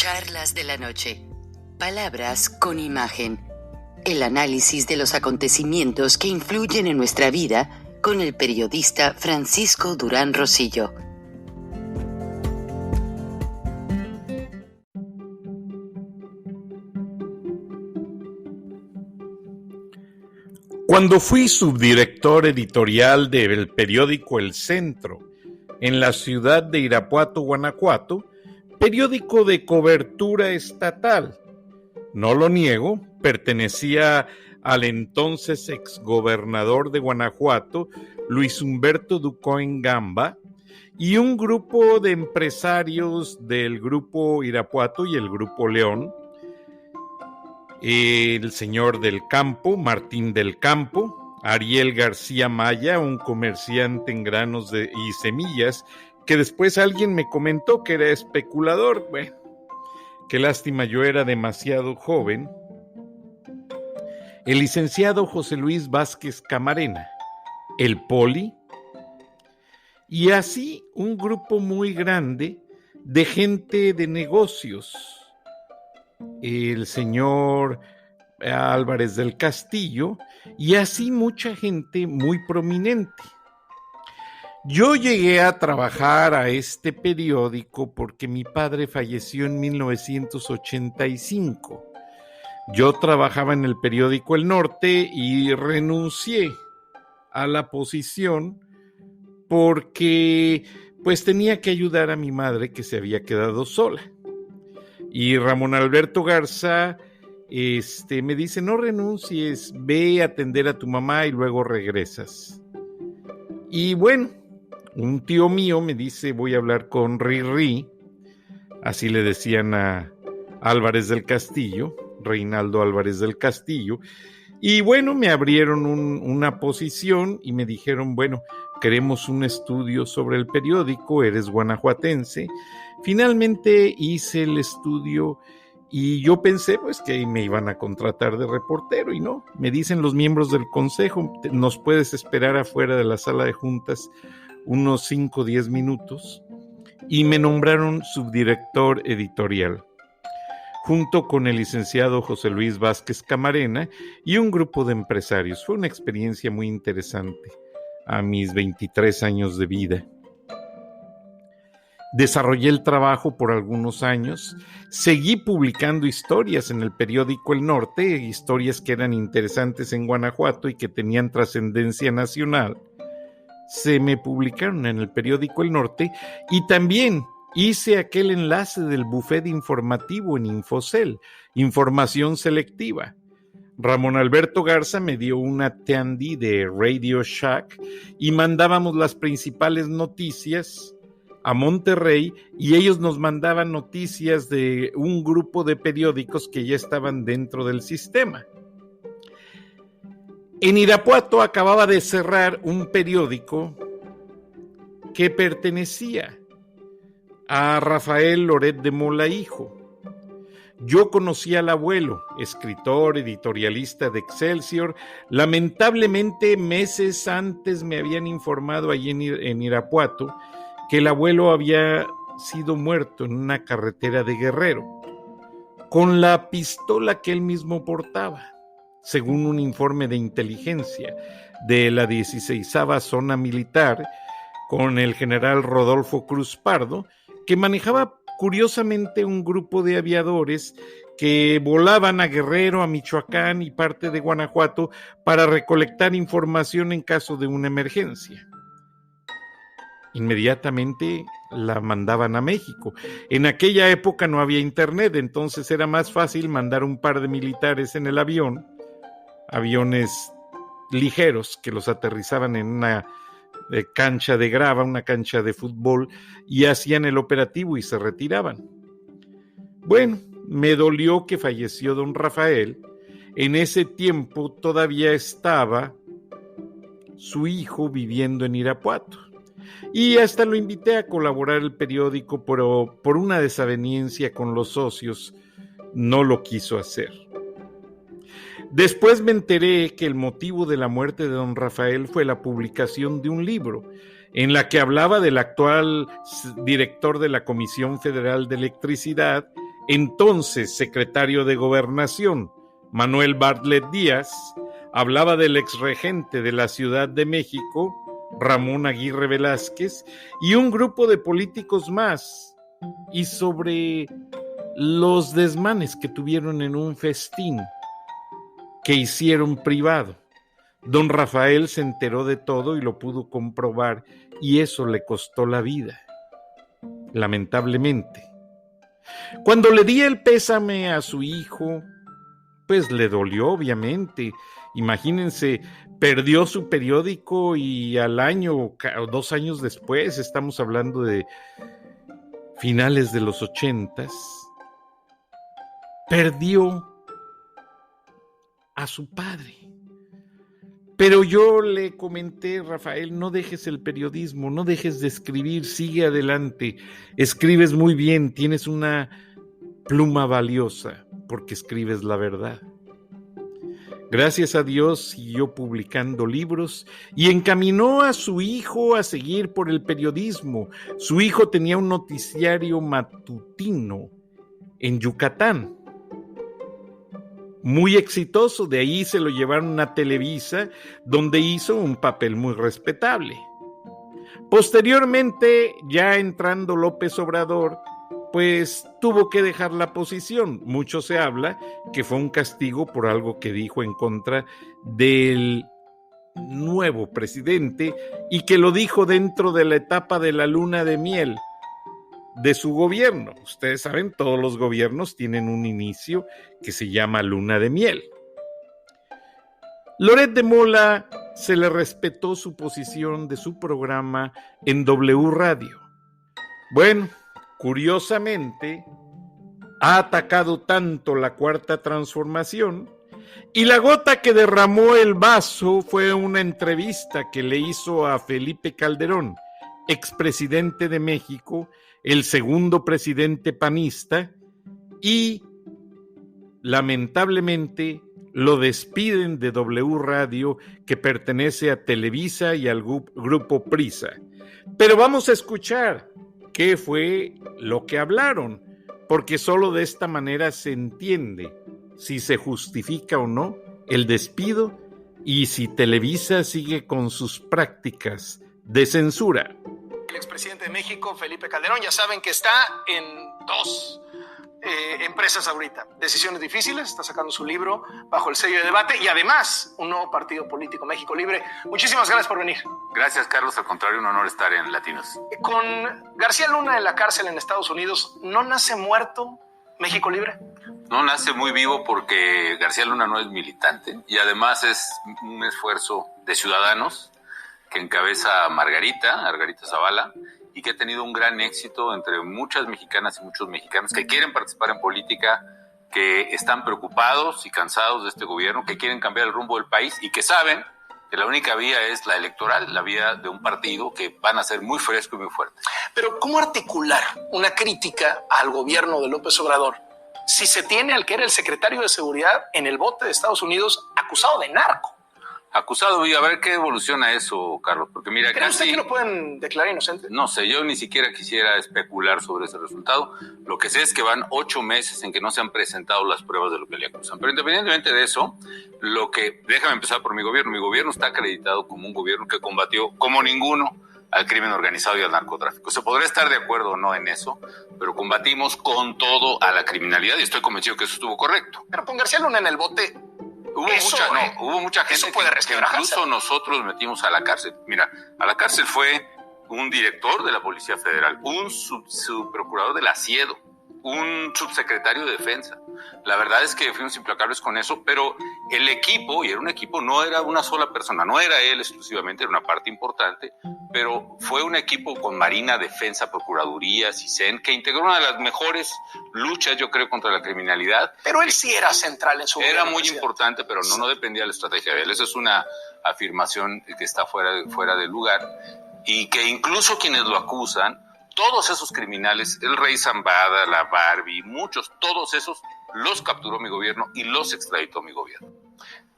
Charlas de la noche. Palabras con imagen. El análisis de los acontecimientos que influyen en nuestra vida con el periodista Francisco Durán Rosillo. Cuando fui subdirector editorial del periódico El Centro, en la ciudad de Irapuato, Guanajuato, periódico de cobertura estatal, no lo niego, pertenecía al entonces exgobernador de Guanajuato, Luis Humberto Ducoin Gamba, y un grupo de empresarios del Grupo Irapuato y el Grupo León, el señor del Campo, Martín del Campo, Ariel García Maya, un comerciante en granos y semillas, que después alguien me comentó que era especulador. Bueno, qué lástima, yo era demasiado joven. El licenciado José Luis Vázquez Camarena, el Poli, y así un grupo muy grande de gente de negocios. El señor Álvarez del Castillo, y así mucha gente muy prominente. Yo llegué a trabajar a este periódico porque mi padre falleció en 1985. Yo trabajaba en el periódico El Norte y renuncié a la posición porque pues tenía que ayudar a mi madre que se había quedado sola. Y Ramón Alberto Garza me dice, no renuncies, ve a atender a tu mamá y luego regresas. Y bueno, un tío mío me dice, voy a hablar con Riri, así le decían a Álvarez del Castillo, Reinaldo Álvarez del Castillo, y bueno, me abrieron una posición y me dijeron, bueno, queremos un estudio sobre el periódico, eres guanajuatense. Finalmente hice el estudio y yo pensé pues que me iban a contratar de reportero y no, me dicen los miembros del consejo, nos puedes esperar afuera de la sala de juntas unos 5 o 10 minutos, y me nombraron subdirector editorial, junto con el licenciado José Luis Vázquez Camarena y un grupo de empresarios. Fue una experiencia muy interesante a mis 23 años de vida. Desarrollé el trabajo por algunos años, seguí publicando historias en el periódico El Norte, historias que eran interesantes en Guanajuato y que tenían trascendencia nacional. Se me publicaron en el periódico El Norte y también hice aquel enlace del buffet informativo en Infocel, información selectiva. Ramón Alberto Garza me dio una Tandy de Radio Shack y mandábamos las principales noticias a Monterrey y ellos nos mandaban noticias de un grupo de periódicos que ya estaban dentro del sistema. En Irapuato acababa de cerrar un periódico que pertenecía a Rafael Loret de Mola Hijo. Yo conocí al abuelo, escritor, editorialista de Excelsior. Lamentablemente, meses antes me habían informado allí en Irapuato que el abuelo había sido muerto en una carretera de Guerrero, con la pistola que él mismo portaba, según un informe de inteligencia de la 16ª Zona Militar, con el general Rodolfo Cruz Pardo, que manejaba curiosamente un grupo de aviadores que volaban a Guerrero, a Michoacán y parte de Guanajuato para recolectar información en caso de una emergencia. Inmediatamente la mandaban a México. En aquella época no había internet, entonces era más fácil mandar un par de militares en el avión, aviones ligeros que los aterrizaban en una cancha de grava, una cancha de fútbol, y hacían el operativo y se retiraban. Bueno, me dolió que falleció don Rafael. En ese tiempo todavía estaba su hijo viviendo en Irapuato. Y hasta lo invité a colaborar el periódico, pero por una desaveniencia con los socios no lo quiso hacer. Después me enteré que el motivo de la muerte de don Rafael fue la publicación de un libro en la que hablaba del actual director de la Comisión Federal de Electricidad, entonces secretario de Gobernación, Manuel Bartlett Díaz, hablaba del exregente de la Ciudad de México, Ramón Aguirre Velázquez, y un grupo de políticos más, y sobre los desmanes que tuvieron en un festín que hicieron privado. Don Rafael se enteró de todo y lo pudo comprobar, y eso le costó la vida, lamentablemente. Cuando le di el pésame a su hijo, pues le dolió, obviamente. Imagínense, perdió su periódico y al año o 2 años después, estamos hablando de finales de los 80s, perdió a su padre. Pero yo le comenté, Rafael, no dejes el periodismo, no dejes de escribir, sigue adelante, escribes muy bien, tienes una pluma valiosa porque escribes la verdad. Gracias a Dios siguió publicando libros y encaminó a su hijo a seguir por el periodismo. Su hijo tenía un noticiario matutino en Yucatán, muy exitoso. De ahí se lo llevaron a Televisa, donde hizo un papel muy respetable. Posteriormente, ya entrando López Obrador, pues tuvo que dejar la posición. Mucho se habla que fue un castigo por algo que dijo en contra del nuevo presidente y que lo dijo dentro de la etapa de la luna de miel de su gobierno. Ustedes saben, todos los gobiernos tienen un inicio que se llama luna de miel. Loret de Mola se le respetó su posición de su programa en W Radio. Bueno, curiosamente, ha atacado tanto la Cuarta Transformación y la gota que derramó el vaso fue una entrevista que le hizo a Felipe Calderón, expresidente de México, el segundo presidente panista, y lamentablemente lo despiden de W Radio, que pertenece a Televisa y al grupo Prisa. Pero vamos a escuchar qué fue lo que hablaron, porque solo de esta manera se entiende si se justifica o no el despido y si Televisa sigue con sus prácticas de censura. El expresidente de México, Felipe Calderón, ya saben que está en 2 empresas ahorita. Decisiones difíciles, está sacando su libro bajo el sello de Debate y además un nuevo partido político, México Libre. Muchísimas gracias por venir. Gracias, Carlos. Al contrario, un honor estar en Latinos. Con García Luna en la cárcel en Estados Unidos, ¿no nace muerto México Libre? No, nace muy vivo porque García Luna no es militante y además es un esfuerzo de ciudadanos que encabeza Margarita Zavala, y que ha tenido un gran éxito entre muchas mexicanas y muchos mexicanos que quieren participar en política, que están preocupados y cansados de este gobierno, que quieren cambiar el rumbo del país y que saben que la única vía es la electoral, la vía de un partido que van a ser muy fresco y muy fuerte. Pero ¿cómo articular una crítica al gobierno de López Obrador si se tiene al que era el secretario de Seguridad en el bote de Estados Unidos acusado de narco? Acusado, y a ver qué evoluciona eso, Carlos, porque mira, ¿Cree usted que lo pueden declarar inocente? No sé, yo ni siquiera quisiera especular sobre ese resultado. Lo que sé es que van 8 meses en que no se han presentado las pruebas de lo que le acusan. Pero independientemente de eso, déjame empezar por mi gobierno. Mi gobierno está acreditado como un gobierno que combatió como ninguno al crimen organizado y al narcotráfico. Se podrá estar de acuerdo o no en eso, pero combatimos con todo a la criminalidad y estoy convencido que eso estuvo correcto. Pero con García Luna en el bote... Hubo mucha gente que incluso nosotros metimos a la cárcel. Mira, a la cárcel fue un director de la Policía Federal, un subprocurador del Asiedo, un subsecretario de Defensa. La verdad es que fuimos implacables con eso, pero el equipo, y era un equipo, no era una sola persona, no era él exclusivamente, era una parte importante, pero fue un equipo con Marina, Defensa, Procuraduría, CISEN, que integró una de las mejores luchas, yo creo, contra la criminalidad. Pero él sí era central en su gobierno. Era muy importante, pero no dependía de la estrategia de él. Esa es una afirmación que está fuera de lugar, y que incluso quienes lo acusan, todos esos criminales, el Rey Zambada, la Barbie, muchos, todos esos los capturó mi gobierno y los extraditó mi gobierno.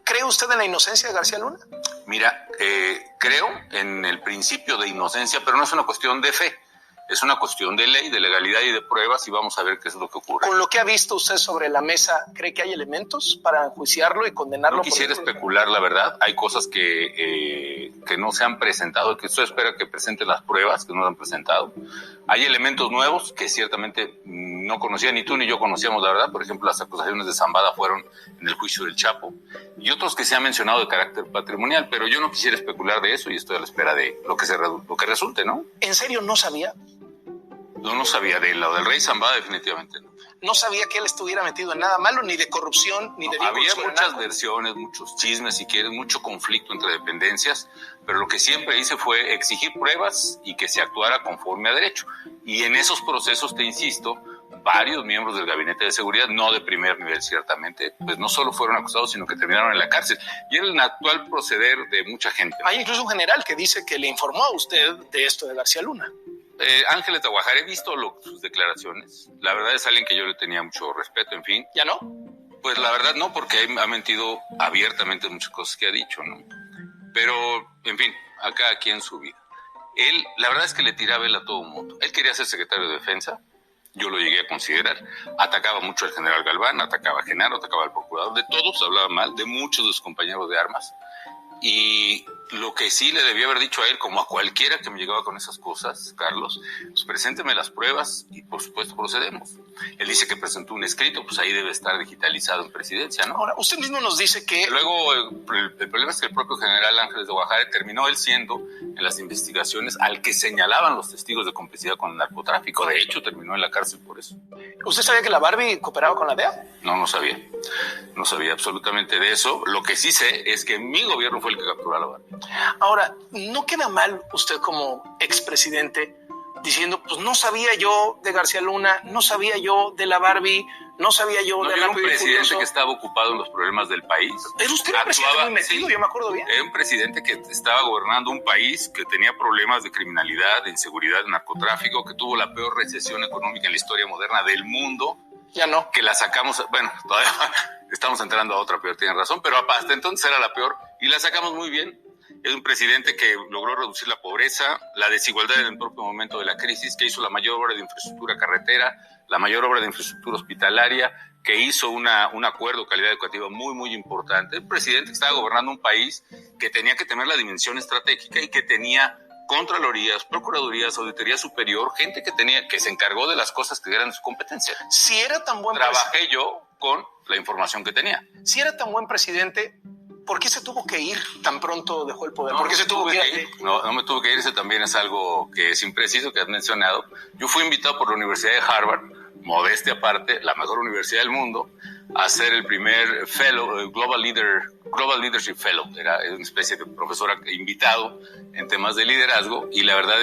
¿Cree usted en la inocencia de García Luna? Mira, creo en el principio de inocencia, pero no es una cuestión de fe. Es una cuestión de ley, de legalidad y de pruebas, y vamos a ver qué es lo que ocurre. Con lo que ha visto usted sobre la mesa, ¿cree que hay elementos para enjuiciarlo y condenarlo? No quisiera especular, la verdad. Hay cosas que no se han presentado, que usted espera que presente las pruebas, que no lo han presentado. Hay elementos nuevos que ciertamente no conocía, ni tú ni yo conocíamos, la verdad. Por ejemplo, las acusaciones de Zambada fueron en el juicio del Chapo, y otros que se han mencionado de carácter patrimonial, pero yo no quisiera especular de eso y estoy a la espera de lo que resulte, ¿no? ¿En serio no sabía? No sabía de lo del rey Zambada, definitivamente no. No sabía que él estuviera metido en nada malo, ni de corrupción, ni de... Había muchas versiones, muchos chismes, si quieres, mucho conflicto entre dependencias, pero lo que siempre hice fue exigir pruebas y que se actuara conforme a derecho. Y en esos procesos, te insisto, varios miembros del gabinete de seguridad, no de primer nivel ciertamente, pues no solo fueron acusados, sino que terminaron en la cárcel. Y era el actual proceder de mucha gente. Hay incluso un general que dice que le informó a usted de esto de García Luna. Ángeles de Guajar, he visto sus declaraciones. La verdad es alguien que yo le tenía mucho respeto, en fin. ¿Ya no? Pues la verdad no, porque ha mentido abiertamente muchas cosas que ha dicho, ¿no? Pero, en fin, a cada quien su vida. Él, la verdad es que le tiraba él a todo el mundo. Él quería ser secretario de Defensa, yo lo llegué a considerar. Atacaba mucho al general Galván, atacaba a Genaro, atacaba al procurador, de todos hablaba mal, de muchos de sus compañeros de armas. Y lo que sí le debía haber dicho a él, como a cualquiera que me llegaba con esas cosas, Carlos, pues presénteme las pruebas y por supuesto procedemos. Él dice que presentó un escrito, pues ahí debe estar digitalizado en presidencia, ¿no? Ahora, usted mismo nos dice que... Luego, el problema es que el propio general Ángeles de Guajar terminó él siendo, en las investigaciones, al que señalaban los testigos de complicidad con el narcotráfico. De hecho, terminó en la cárcel por eso. ¿Usted sabía que la Barbie cooperaba con la DEA? No sabía. No sabía absolutamente de eso. Lo que sí sé es que mi gobierno fue el que capturó a la Barbie. Ahora, ¿no queda mal usted como expresidente diciendo, pues no sabía yo de García Luna, no sabía yo de la Barbie, no sabía yo de la... Era un presidente que estaba ocupado en los problemas del país. Pero usted era un presidente muy metido, sí, yo me acuerdo bien. Era un presidente que estaba gobernando un país que tenía problemas de criminalidad, de inseguridad, de narcotráfico, que tuvo la peor recesión económica en la historia moderna del mundo. Ya no. Que la sacamos, bueno, todavía estamos entrando a otra peor, tienen razón, pero hasta entonces era la peor y la sacamos muy bien. Es un presidente que logró reducir la pobreza, la desigualdad en el propio momento de la crisis, que hizo la mayor obra de infraestructura carretera, la mayor obra de infraestructura hospitalaria, que hizo un acuerdo de calidad educativa muy, muy importante. Un presidente que estaba gobernando un país que tenía que tener la dimensión estratégica y que tenía contralorías, procuradurías, auditoría superior, gente que se encargó de las cosas que eran de su competencia. Si era tan buen Trabajé yo con la información que tenía. Si era tan buen presidente, ¿por qué se tuvo que ir tan pronto dejó el poder? ¿Por qué se tuvo que ir? No me tuvo que ir, ese también es algo que es impreciso, que has mencionado. Yo fui invitado por la Universidad de Harvard, modestia aparte, la mejor universidad del mundo, a ser el primer fellow, Global Leadership Fellow. Era una especie de profesor invitado en temas de liderazgo y la verdad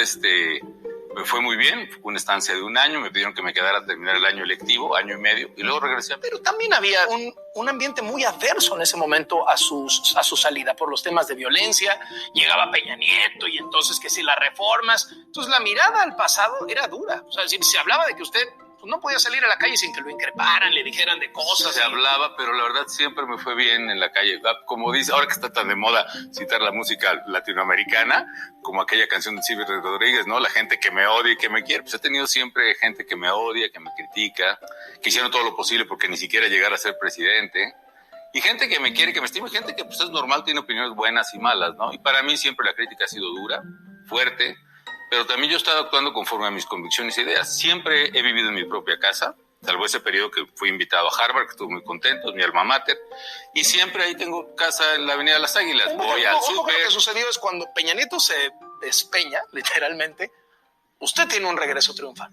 me fue muy bien. Fue una estancia de un año, me pidieron que me quedara a terminar el año lectivo, año y medio, y luego regresé. Pero también había un ambiente muy adverso en ese momento a su salida por los temas de violencia. Llegaba Peña Nieto y entonces que si las reformas. Entonces la mirada al pasado era dura. O sea, se hablaba de que usted no podía salir a la calle sin que lo increparan, le dijeran de cosas. Se hablaba, pero la verdad siempre me fue bien en la calle. Como dice, ahora que está tan de moda citar la música latinoamericana, como aquella canción de Silvio Rodríguez, ¿no? La gente que me odia y que me quiere. Pues he tenido siempre gente que me odia, que me critica, que hicieron todo lo posible porque ni siquiera llegara a ser presidente. Y gente que me quiere, que me estima, gente que pues es normal, tiene opiniones buenas y malas, ¿no? Y para mí siempre la crítica ha sido dura, fuerte, pero también yo he estado actuando conforme a mis convicciones e ideas. Siempre he vivido en mi propia casa, salvo ese periodo que fui invitado a Harvard, que estuve muy contento, es mi alma mater, y siempre ahí tengo casa en la Avenida Las Águilas. Voy al súper. Lo que sucedió es cuando Peña Nieto se despeña, literalmente, usted tiene un regreso triunfal.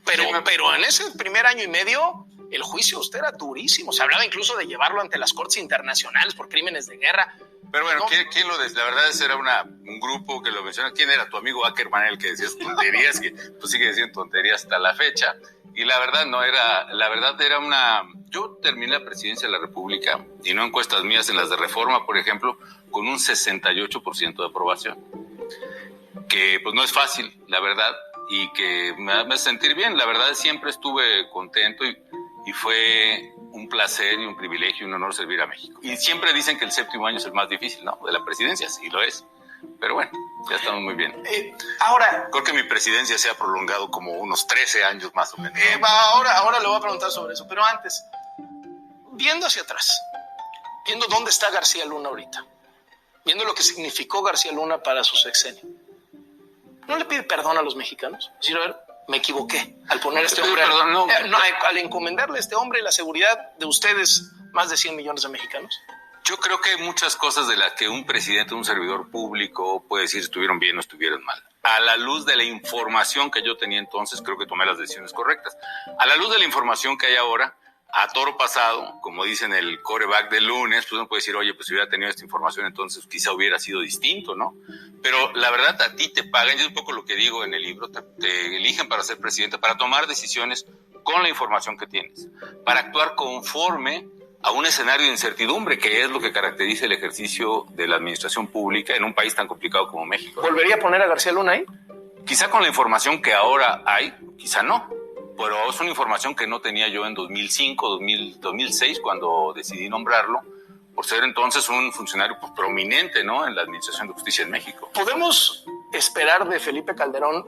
Pero en ese primer año y medio, el juicio usted era durísimo. Se hablaba incluso de llevarlo ante las cortes internacionales por crímenes de guerra. Pero bueno, ¿quién lo la verdad ese era un grupo que lo menciona. ¿Quién era tu amigo Ackerman, el que decías tonterías? Que tú sigues diciendo tonterías hasta la fecha. Y la verdad era yo terminé la presidencia de la República, y no encuestas mías, en las de Reforma, por ejemplo, con un 68% de aprobación. Que pues no es fácil, la verdad, y que me hace sentir bien. La verdad siempre estuve contento y fue un placer y un privilegio y un honor servir a México. Y siempre dicen que el séptimo año es el más difícil, ¿no? De la presidencia, sí lo es. Pero bueno, Ya estamos muy bien. Ahora... Creo que mi presidencia se ha prolongado como unos 13 años más o menos. Ahora le voy a preguntar sobre eso, pero antes, viendo hacia atrás, viendo dónde está García Luna ahorita, viendo lo que significó García Luna para su sexenio, ¿no le pide perdón a los mexicanos? Es decir, a ver, me equivoqué al poner a este hombre, al encomendarle a este hombre la seguridad de ustedes, más de 100 millones de mexicanos. Yo creo que hay muchas cosas de las que un presidente, un servidor público puede decir estuvieron bien o estuvieron mal. A la luz de la información que yo tenía entonces, creo que tomé las decisiones correctas. A la luz de la información que hay ahora, a toro pasado, como dicen el quarterback del lunes, pues uno puede decir, oye, pues si hubiera tenido esta información, entonces quizá hubiera sido distinto, ¿no? Pero la verdad, a ti te pagan, y es un poco lo que digo en el libro, te eligen para ser presidente, para tomar decisiones con la información que tienes, para actuar conforme a un escenario de incertidumbre, que es lo que caracteriza el ejercicio de la administración pública en un país tan complicado como México. ¿Volvería a poner a García Luna ahí? Quizá con la información que ahora hay, quizá no, pero es una información que no tenía yo en 2005, 2006, cuando decidí nombrarlo, por ser entonces un funcionario pues, prominente, ¿no?, en la Administración de Justicia en México. ¿Podemos esperar de Felipe Calderón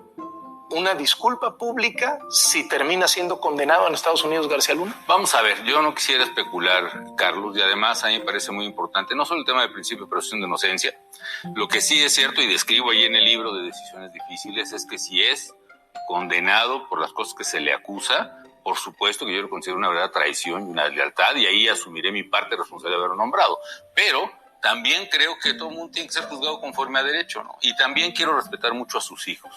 una disculpa pública si termina siendo condenado en Estados Unidos García Luna? Vamos a ver, yo no quisiera especular, Carlos, y además a mí me parece muy importante, no solo el tema de principio de presunción de inocencia, lo que sí es cierto y describo ahí en el libro de Decisiones Difíciles es que si es condenado por las cosas que se le acusa, por supuesto que yo lo considero una verdadera traición y una deslealtad, y ahí asumiré mi parte responsable de haberlo nombrado, pero también creo que todo el mundo tiene que ser juzgado conforme a derecho, ¿no? Y también quiero respetar mucho a sus hijos,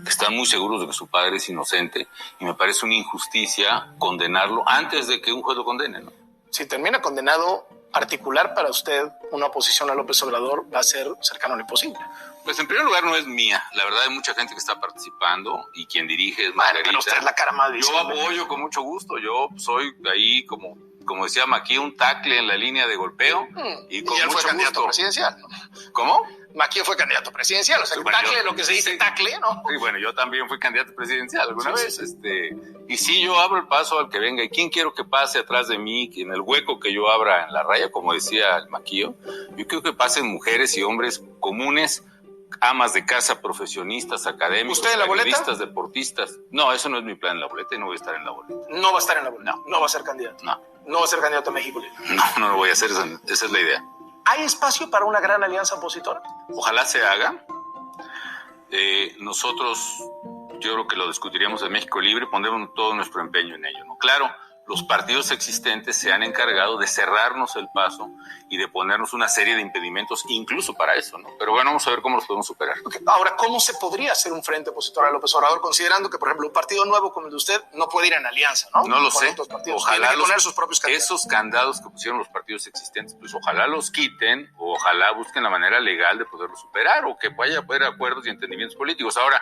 que están muy seguros de que su padre es inocente, y me parece una injusticia condenarlo antes de que un juez lo condene, ¿no? Si termina condenado, articular para usted una oposición a López Obrador va a ser cercano a lo imposible. Pues en primer lugar no es mía, la verdad hay mucha gente que está participando y quien dirige es Margarita. Pero usted es la cara más visible. Yo apoyo con mucho gusto, yo soy ahí como decía Maquí, un tackle en la línea de golpeo. Y con él mucho fue candidato gusto. Presidencial, ¿no? ¿Cómo? Maquí fue candidato presidencial, o sea, el tackle, lo que se dice tackle, ¿no? Sí, bueno, yo también fui candidato presidencial alguna vez, y sí, yo abro el paso al que venga, y quién quiero que pase atrás de mí, en el hueco que yo abra en la raya, como decía el Maquillo, yo quiero que pasen mujeres y hombres comunes, amas de casa, profesionistas, académicos, ¿usted en la boleta? Periodistas, deportistas. No, eso no es mi plan en la boleta y no voy a estar en la boleta. No va a estar en la boleta, no va a ser candidato. No va a ser candidato a México Libre. No lo voy a hacer, esa es la idea. ¿Hay espacio para una gran alianza opositora? Ojalá se haga. Nosotros, yo creo que lo discutiríamos en México Libre, pondremos todo nuestro empeño en ello, ¿no? Claro, los partidos existentes se han encargado de cerrarnos el paso y de ponernos una serie de impedimentos, incluso para eso, ¿no? Pero bueno, vamos a ver cómo los podemos superar. Okay. Ahora, ¿cómo se podría hacer un frente opositor a López Obrador, considerando que, por ejemplo, un partido nuevo como el de usted no puede ir en alianza, ¿no? No lo con sé. Otros partidos. Ojalá tiene que poner sus propios candidatos. Esos candados que pusieron los partidos existentes, pues ojalá los quiten, o ojalá busquen la manera legal de poderlos superar, o que vaya a haber acuerdos y entendimientos políticos. Ahora,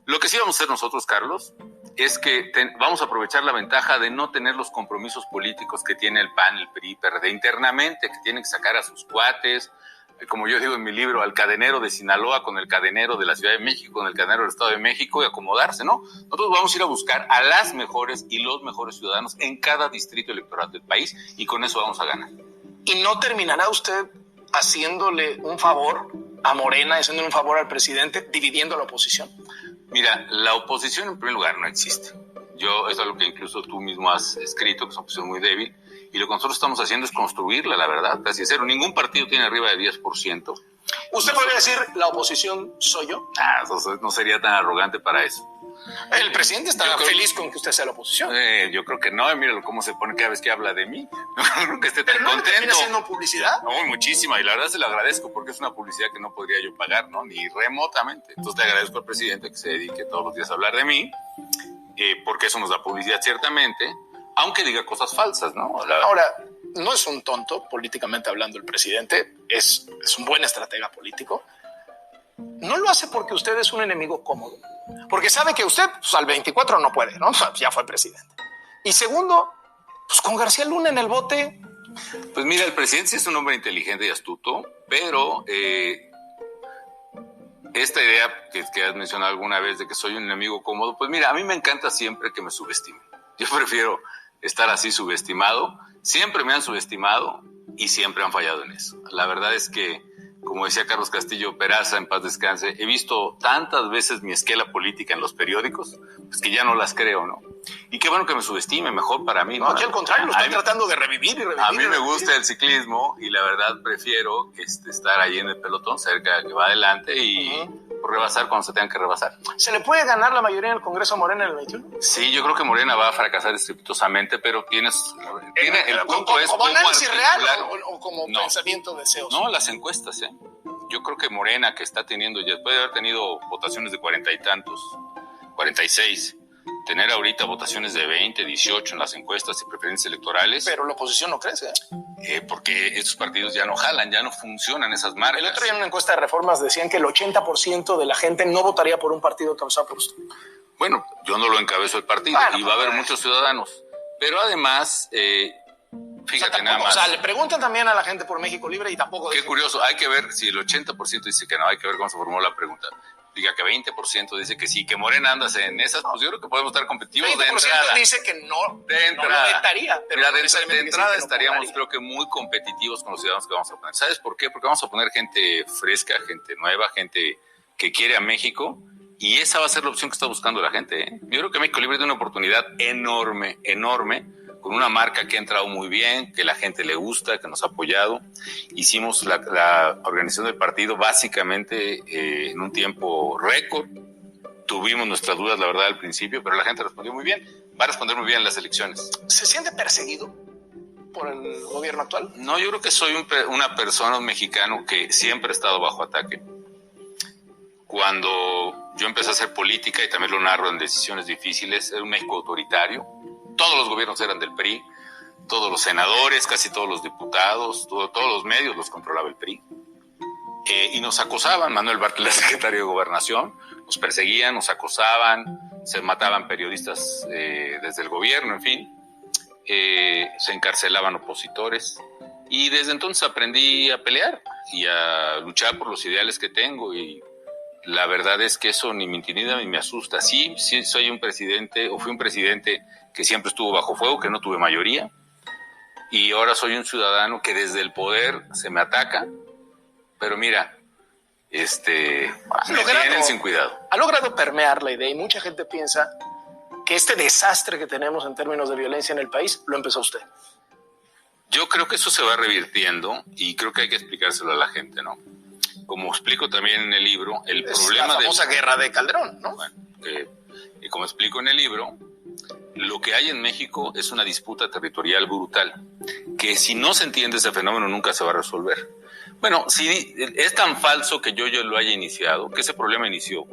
lo que sí vamos a hacer nosotros, Carlos, es que vamos a aprovechar la ventaja de no tener los compromisos políticos que tiene el PAN, el PRI, PRD internamente, que tienen que sacar a sus cuates, como yo digo en mi libro, al cadenero de Sinaloa con el cadenero de la Ciudad de México, con el cadenero del Estado de México, y acomodarse, ¿no? Nosotros vamos a ir a buscar a las mejores y los mejores ciudadanos en cada distrito electoral del país, y con eso vamos a ganar. ¿Y no terminará usted haciéndole un favor a Morena, haciéndole un favor al presidente, dividiendo a la oposición? Mira, la oposición en primer lugar no existe. Eso es algo que incluso tú mismo has escrito, que es una oposición muy débil, y lo que nosotros estamos haciendo es construirla, la verdad, casi cero. Ningún partido tiene arriba de 10%. ¿Usted podría decir, la oposición soy yo? No sería tan arrogante para eso. El presidente está feliz con que usted sea la oposición. Yo creo que no, míralo cómo se pone cada vez que habla de mí. No creo que esté tan contento. ¿Pero no haciendo publicidad? No, muchísima, y la verdad se lo agradezco porque es una publicidad que no podría yo pagar, ¿no? Ni remotamente. Entonces le agradezco al presidente que se dedique todos los días a hablar de mí, porque eso nos da publicidad ciertamente, aunque diga cosas falsas, ¿no? Ahora, no es un tonto, políticamente hablando, el presidente, es un buen estratega político. No lo hace porque usted es un enemigo cómodo, porque sabe que usted pues, al 24 no puede, ¿no? Ya fue presidente. Y segundo, pues con García Luna en el bote. Pues mira, el presidente sí es un hombre inteligente y astuto, pero esta idea que has mencionado alguna vez de que soy un enemigo cómodo, pues mira, a mí me encanta siempre que me subestimen. Yo prefiero estar así subestimado. Siempre me han subestimado y siempre han fallado en eso. La verdad es que como decía Carlos Castillo Peraza, en paz descanse, he visto tantas veces mi esquela política en los periódicos, pues que ya no las creo, ¿no? Y qué bueno que me subestime, mejor para mí. No, aquí al contrario, lo están tratando de revivir y revivir. A mí me gusta el ciclismo y la verdad prefiero estar ahí en el pelotón cerca, que va adelante y rebasar cuando se tengan que rebasar. ¿Se le puede ganar la mayoría en el Congreso a Morena en el 21? Sí, yo creo que Morena va a fracasar estrepitosamente, pero tiene el punto es ¿como análisis real o como no, pensamiento deseoso? No, las encuestas, Yo creo que Morena, que está teniendo, ya puede haber tenido votaciones de 40 y tantos, 46, tener ahorita votaciones de 20, 18 en las encuestas y preferencias electorales. Pero la oposición no crece. Porque estos partidos ya no jalan, ya no funcionan esas marcas. El otro día en una encuesta de Reformas decían que el 80% de la gente no votaría por un partido encabezado por usted. Bueno, yo no lo encabezo el partido y va a haber muchos ciudadanos. Pero además, fíjate nada más. O sea, le preguntan también a la gente por México Libre y tampoco... Qué curioso, hay que ver si el 80% dice que no, hay que ver cómo se formó la pregunta. Diga que 20% dice que sí, que Morena anda en esas, pues yo creo que podemos estar competitivos 20% de entrada. Dice que no, de entrada. No lo vetaría. Pero mira, de entrada estaríamos, creo que muy competitivos con los ciudadanos que vamos a poner. ¿Sabes por qué? Porque vamos a poner gente fresca, gente nueva, gente que quiere a México, y esa va a ser la opción que está buscando la gente. Yo creo que México Libre tiene una oportunidad enorme, con una marca que ha entrado muy bien, que la gente le gusta, que nos ha apoyado. Hicimos la organización del partido básicamente en un tiempo récord. Tuvimos nuestras dudas, la verdad, al principio, pero la gente respondió muy bien. Va a responder muy bien en las elecciones. ¿Se siente perseguido por el gobierno actual? No, yo creo que soy una persona, un mexicano que siempre ha estado bajo ataque. Cuando yo empecé a hacer política, y también lo narro en Decisiones Difíciles, era un México autoritario. Todos los gobiernos eran del PRI, todos los senadores, casi todos los diputados, todos los medios los controlaba el PRI. Y nos acosaban, Manuel Bartlett, secretario de Gobernación, nos perseguían, nos acosaban, se mataban periodistas desde el gobierno, en fin, se encarcelaban opositores. Y desde entonces aprendí a pelear y a luchar por los ideales que tengo, y la verdad es que eso ni me intimida ni me asusta. Sí, soy un presidente, o fui un presidente que siempre estuvo bajo fuego, que no tuve mayoría, y ahora soy un ciudadano que desde el poder se me ataca, pero mira, me tienen sin cuidado. Ha logrado permear la idea, y mucha gente piensa que este desastre que tenemos en términos de violencia en el país lo empezó usted. Yo creo que eso se va revirtiendo, y creo que hay que explicárselo a la gente, ¿no? Como explico también en el libro, el problema la famosa guerra de Calderón, ¿no? Bueno, y como explico en el libro, lo que hay en México es una disputa territorial brutal, que si no se entiende ese fenómeno nunca se va a resolver. Bueno, si es tan falso que yo lo haya iniciado, que ese problema inició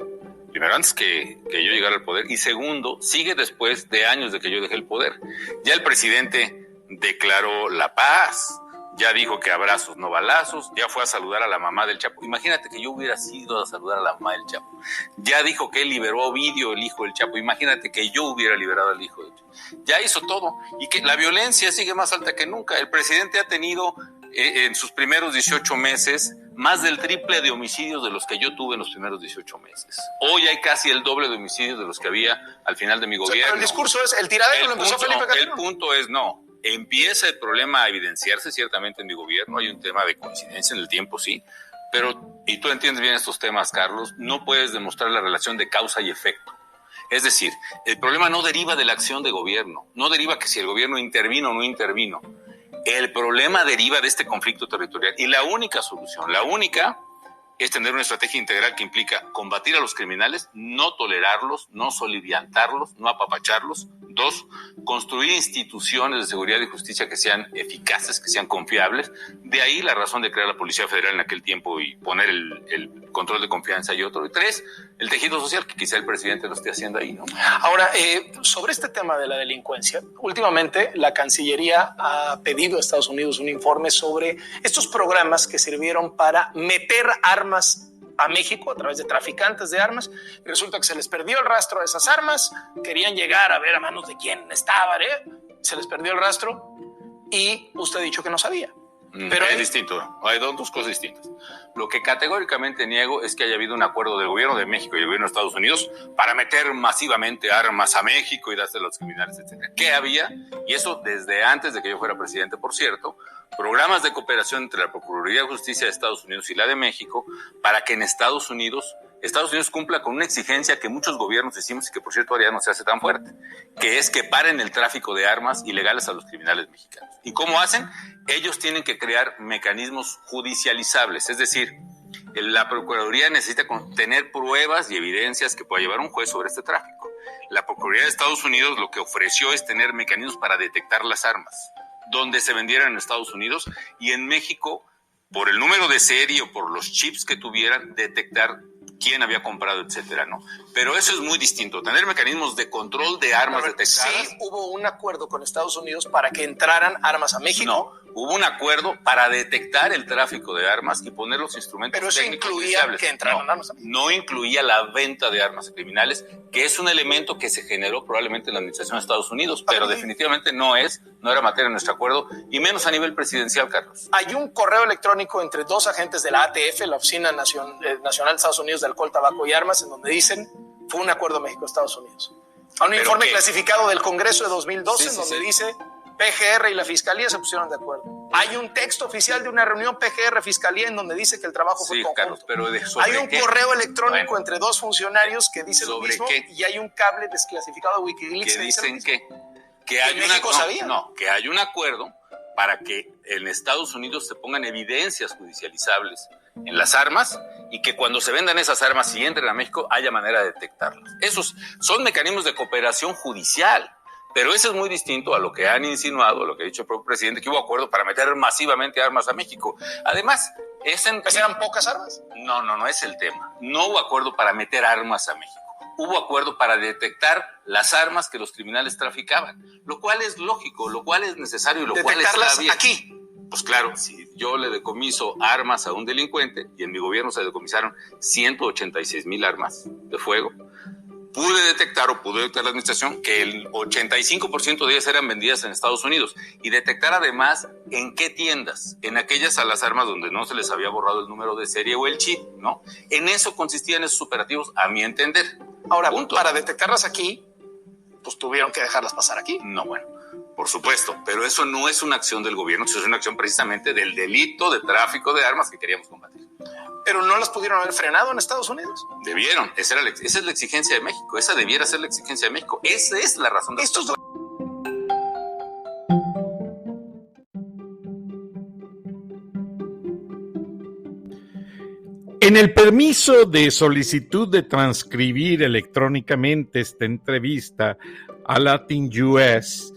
primero antes que yo llegara al poder, y segundo, sigue después de años de que yo dejé el poder. Ya el presidente declaró la paz, ya dijo que abrazos no balazos, ya fue a saludar a la mamá del Chapo. Imagínate que yo hubiera ido a saludar a la mamá del Chapo. Ya dijo que él liberó a Ovidio, el hijo del Chapo. Imagínate que yo hubiera liberado al hijo del Chapo. Ya hizo todo, y que la violencia sigue más alta que nunca. El presidente ha tenido en sus primeros 18 meses más del triple de homicidios de los que yo tuve en los primeros 18 meses. Hoy hay casi el doble de homicidios de los que había al final de mi gobierno. Pero el discurso es, el tiradero lo empezó Felipe Calderón. El punto es, no. Empieza el problema a evidenciarse ciertamente en mi gobierno, hay un tema de coincidencia en el tiempo, sí, pero, y tú entiendes bien estos temas, Carlos, no puedes demostrar la relación de causa y efecto. Es decir, el problema no deriva de la acción de gobierno, no deriva que si el gobierno intervino o no intervino. El problema deriva de este conflicto territorial, y la única solución, es tener una estrategia integral que implica combatir a los criminales, no tolerarlos, no soliviantarlos, no apapacharlos. 2, construir instituciones de seguridad y justicia que sean eficaces, que sean confiables. De ahí la razón de crear la Policía Federal en aquel tiempo y poner el control de confianza y otro. Y 3, el tejido social, que quizá el presidente lo esté haciendo ahí, ¿no? Ahora, sobre este tema de la delincuencia, últimamente la Cancillería ha pedido a Estados Unidos un informe sobre estos programas que sirvieron para meter armas a México a través de traficantes de armas, y resulta que se les perdió el rastro de esas armas, querían llegar a ver a manos de quién estaban, se les perdió el rastro, y usted ha dicho que no sabía. Pero es distinto, hay dos cosas distintas. Lo que categóricamente niego es que haya habido un acuerdo del gobierno de México y del gobierno de Estados Unidos para meter masivamente armas a México y dárselas a los criminales, etc. ¿Qué había? Y eso desde antes de que yo fuera presidente, por cierto, programas de cooperación entre la Procuraduría de Justicia de Estados Unidos y la de México para que en Estados Unidos cumpla con una exigencia que muchos gobiernos decimos y que por cierto ahora ya no se hace tan fuerte, que es que paren el tráfico de armas ilegales a los criminales mexicanos. ¿Y cómo hacen? Ellos tienen que crear mecanismos judicializables, es decir, la Procuraduría necesita tener pruebas y evidencias que pueda llevar un juez sobre este tráfico. La Procuraduría de Estados Unidos lo que ofreció es tener mecanismos para detectar las armas, donde se vendieran en Estados Unidos, y en México, por el número de serie o por los chips que tuvieran, detectar quién había comprado, etcétera, ¿no? Pero eso es muy distinto, tener mecanismos de control de armas detectadas. Sí hubo un acuerdo con Estados Unidos para que entraran armas a México. No, hubo un acuerdo para detectar el tráfico de armas y poner los instrumentos técnicos. Pero eso incluía que entraran armas a México. No incluía la venta de armas a criminales, que es un elemento que se generó probablemente en la administración de Estados Unidos, pero definitivamente no era materia de nuestro acuerdo, y menos a nivel presidencial, Carlos. Hay un correo electrónico entre dos agentes de la ATF, la Oficina Nacional de Estados Unidos de Alcohol, Tabaco y Armas, en donde dicen fue un acuerdo México-Estados Unidos. Hay un informe clasificado del Congreso de 2012 donde dice PGR y la Fiscalía se pusieron de acuerdo. Hay un texto oficial de una reunión PGR-Fiscalía en donde dice que el trabajo fue conjunto. Carlos, pero hay un correo electrónico entre dos funcionarios que dice lo mismo, y hay un cable desclasificado de Wikileaks que dicen que hay México sabía. No, que hay un acuerdo para que en Estados Unidos se pongan evidencias judicializables en las armas y que cuando se vendan esas armas y entren a México haya manera de detectarlas. Esos son mecanismos de cooperación judicial, pero eso es muy distinto a lo que han insinuado, a lo que ha dicho el propio presidente, que hubo acuerdo para meter masivamente armas a México. Además, ¿eran pocas armas? No es el tema. No hubo acuerdo para meter armas a México. Hubo acuerdo para detectar las armas que los criminales traficaban, lo cual es lógico, lo cual es necesario y lo cual está bien. Aquí. Pues claro, si yo le decomiso armas a un delincuente, y en mi gobierno se decomisaron 186,000 armas de fuego, pude detectar la administración que el 85% de ellas eran vendidas en Estados Unidos, y detectar además en qué tiendas, en aquellas a las armas donde no se les había borrado el número de serie o el chip, ¿no? En eso consistían esos operativos, a mi entender. Ahora, para detectarlas aquí, pues tuvieron que dejarlas pasar aquí. No, bueno, por supuesto, pero eso no es una acción del gobierno, eso es una acción precisamente del delito de tráfico de armas que queríamos combatir. ¿Pero no las pudieron haber frenado en Estados Unidos? Debieron, esa es la exigencia de México, esa debiera ser la exigencia de México, esa es la razón de estos. En el permiso de solicitud de transcribir electrónicamente esta entrevista a Latin US,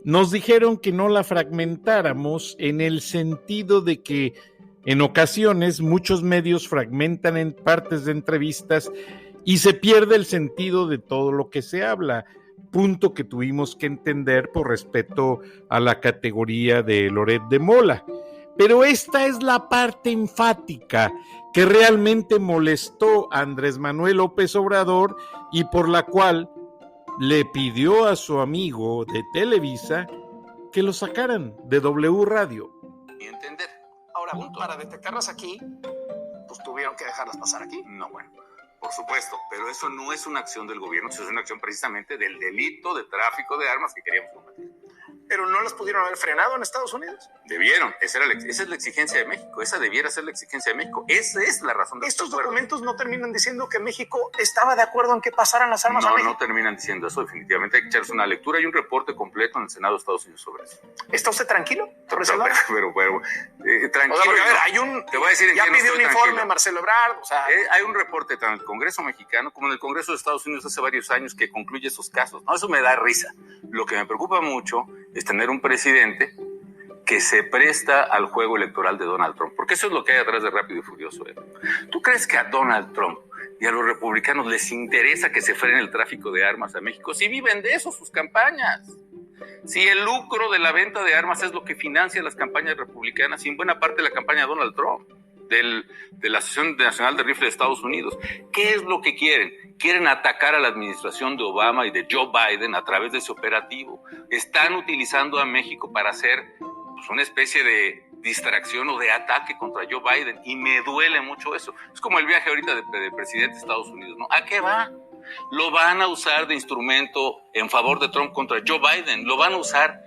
nos dijeron que no la fragmentáramos en el sentido de que en ocasiones muchos medios fragmentan en partes de entrevistas y se pierde el sentido de todo lo que se habla, punto que tuvimos que entender por respeto a la categoría de Loret de Mola. Pero esta es la parte enfática que realmente molestó a Andrés Manuel López Obrador y por la cual le pidió a su amigo de Televisa que lo sacaran de W Radio. Y entender. Ahora, para detectarlas aquí, pues tuvieron que dejarlas pasar aquí. No, bueno, por supuesto, pero eso no es una acción del gobierno, eso es una acción precisamente del delito de tráfico de armas que queríamos combatir. ¿Pero no las pudieron haber frenado en Estados Unidos? Debieron, esa es la exigencia de México, esa debiera ser la exigencia de México, esa es la razón de estos documentos no terminan diciendo que México estaba de acuerdo en que pasaran las armas a México. No terminan diciendo eso, definitivamente hay que echarse una lectura y un reporte completo en el Senado de Estados Unidos sobre eso. ¿Está usted tranquilo? Pero tranquilo. O sea, a ver, hay un, te voy a decir ya pidió un informe Marcelo Ebrard, o sea, hay un reporte tanto en el Congreso mexicano como en el Congreso de Estados Unidos hace varios años que concluye esos casos. No, eso me da risa. Lo que me preocupa mucho es tener un presidente que se presta al juego electoral de Donald Trump, porque eso es lo que hay atrás de Rápido y Furioso. ¿Tú crees que a Donald Trump y a los republicanos les interesa que se frene el tráfico de armas a México? Si viven de eso sus campañas, si el lucro de la venta de armas es lo que financia las campañas republicanas y en buena parte la campaña de Donald Trump, de la Asociación Nacional de Rifle de Estados Unidos. ¿Qué es lo que quieren? Quieren atacar a la administración de Obama y de Joe Biden a través de ese operativo. Están utilizando a México para hacer pues, una especie de distracción o de ataque contra Joe Biden, y me duele mucho eso. Es como el viaje ahorita del presidente de Estados Unidos, ¿no? ¿A qué va? Lo van a usar de instrumento en favor de Trump contra Joe Biden, lo van a usar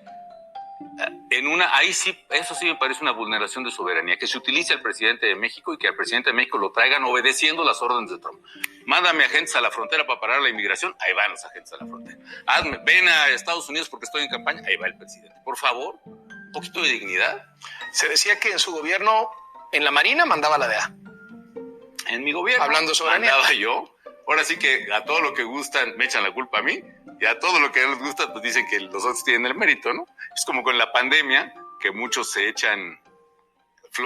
ahí sí, eso sí me parece una vulneración de soberanía, que se utilice al presidente de México y que al presidente de México lo traigan obedeciendo las órdenes de Trump. Mándame agentes a la frontera para parar la inmigración, ahí van los agentes a la frontera. Ven a Estados Unidos porque estoy en campaña, ahí va el presidente. Por favor, un poquito de dignidad. Se decía que en su gobierno, en la Marina, mandaba la DEA. En mi gobierno, hablando soberanía, mandaba yo. Ahora sí que a todo lo que gustan me echan la culpa a mí, y a todo lo que no les gusta pues dicen que los otros tienen el mérito, ¿no? Es como con la pandemia, que muchos se echan,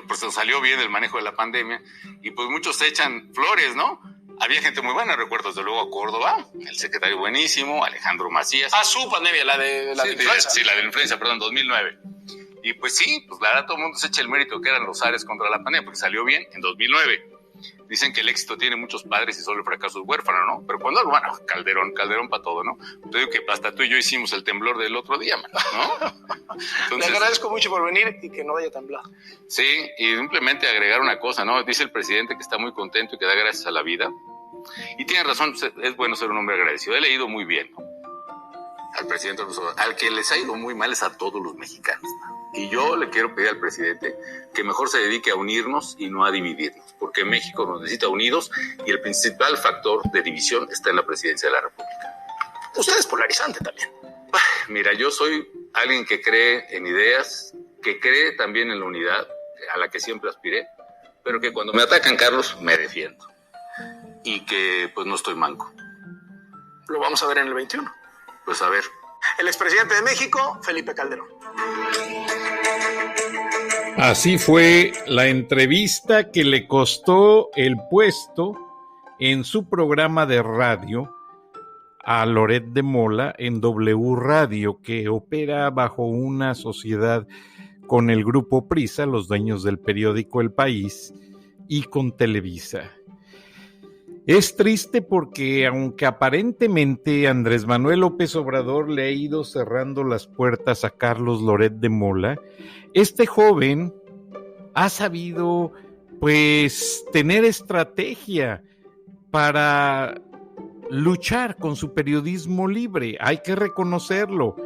pues nos salió bien el manejo de la pandemia, y pues muchos se echan flores, ¿no? Había gente muy buena, recuerdo desde luego a Córdoba, el secretario buenísimo, Alejandro Macías. Su pandemia, la de influenza. Sí, la de la influenza, perdón, 2009. Y pues sí, pues la verdad todo el mundo se echa el mérito que eran los ares contra la pandemia, porque salió bien en 2009. Dicen que el éxito tiene muchos padres y solo el fracaso es huérfano, ¿no? Pero cuando algo, bueno, Calderón para todo, ¿no? Te digo que hasta tú y yo hicimos el temblor del otro día, ¿no? Entonces, le agradezco mucho por venir y que no haya temblado. Sí, y simplemente agregar una cosa, ¿no? Dice el presidente que está muy contento y que da gracias a la vida. Y tiene razón, es bueno ser un hombre agradecido. He leído muy bien, ¿no? Al presidente, al que les ha ido muy mal es a todos los mexicanos, ¿no? Y yo le quiero pedir al presidente que mejor se dedique a unirnos y no a dividirnos, porque México nos necesita unidos y el principal factor de división está en la presidencia de la República. Usted es polarizante también. Mira, yo soy alguien que cree en ideas, que cree también en la unidad, a la que siempre aspiré, pero que cuando me atacan, Carlos, me defiendo. Y que pues no estoy manco. Lo vamos a ver en el 21. Pues a ver. El expresidente de México, Felipe Calderón. Así fue la entrevista que le costó el puesto en su programa de radio a Loret de Mola en W Radio, que opera bajo una sociedad con el Grupo Prisa, los dueños del periódico El País, y con Televisa. Es triste porque, aunque aparentemente Andrés Manuel López Obrador le ha ido cerrando las puertas a Carlos Loret de Mola, este joven ha sabido, pues, tener estrategia para luchar con su periodismo libre. Hay que reconocerlo.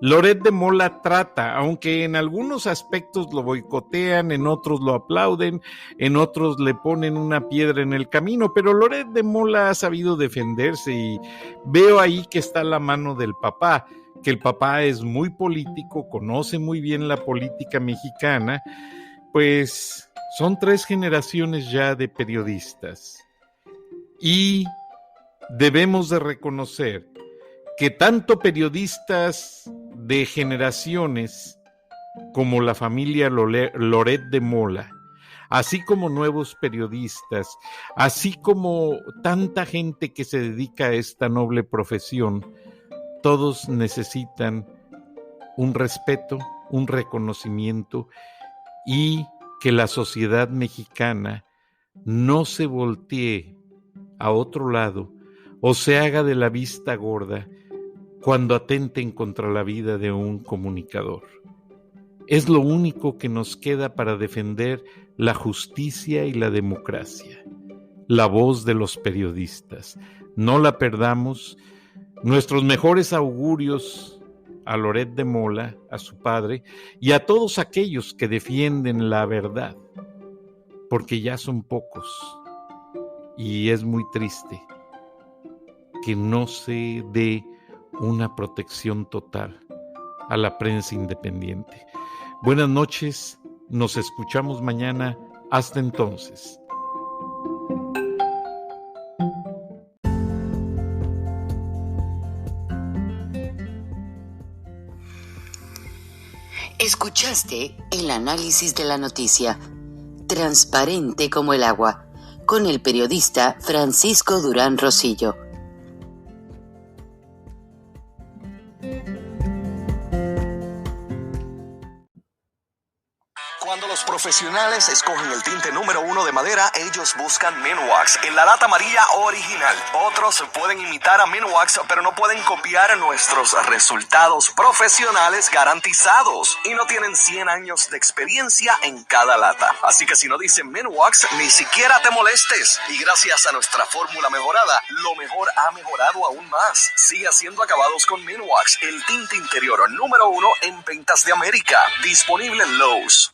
Loret de Mola trata, aunque en algunos aspectos lo boicotean, en otros lo aplauden, en otros le ponen una piedra en el camino, pero Loret de Mola ha sabido defenderse y veo ahí que está la mano del papá, que el papá es muy político, conoce muy bien la política mexicana, pues son 3 generaciones ya de periodistas y debemos de reconocer que tanto periodistas de generaciones como la familia Loret de Mola, así como nuevos periodistas, así como tanta gente que se dedica a esta noble profesión, todos necesitan un respeto, un reconocimiento y que la sociedad mexicana no se voltee a otro lado o se haga de la vista gorda cuando atenten contra la vida de un comunicador. Es lo único que nos queda para defender la justicia y la democracia. La voz de los periodistas. No la perdamos. Nuestros mejores augurios a Loret de Mola, a su padre, y a todos aquellos que defienden la verdad, porque ya son pocos. Y es muy triste que no se dé una protección total a la prensa independiente. Buenas noches, nos escuchamos mañana. Hasta entonces. Escuchaste el análisis de la noticia, transparente como el agua, con el periodista Francisco Durán Rosillo. Cuando los profesionales escogen el tinte número 1 de madera, ellos buscan Minwax en la lata amarilla original. Otros pueden imitar a Minwax, pero no pueden copiar nuestros resultados profesionales garantizados. Y no tienen 100 años de experiencia en cada lata. Así que si no dicen Minwax, ni siquiera te molestes. Y gracias a nuestra fórmula mejorada, lo mejor ha mejorado aún más. Sigue haciendo acabados con Minwax, el tinte interior número 1 en ventas de América. Disponible en Lowe's.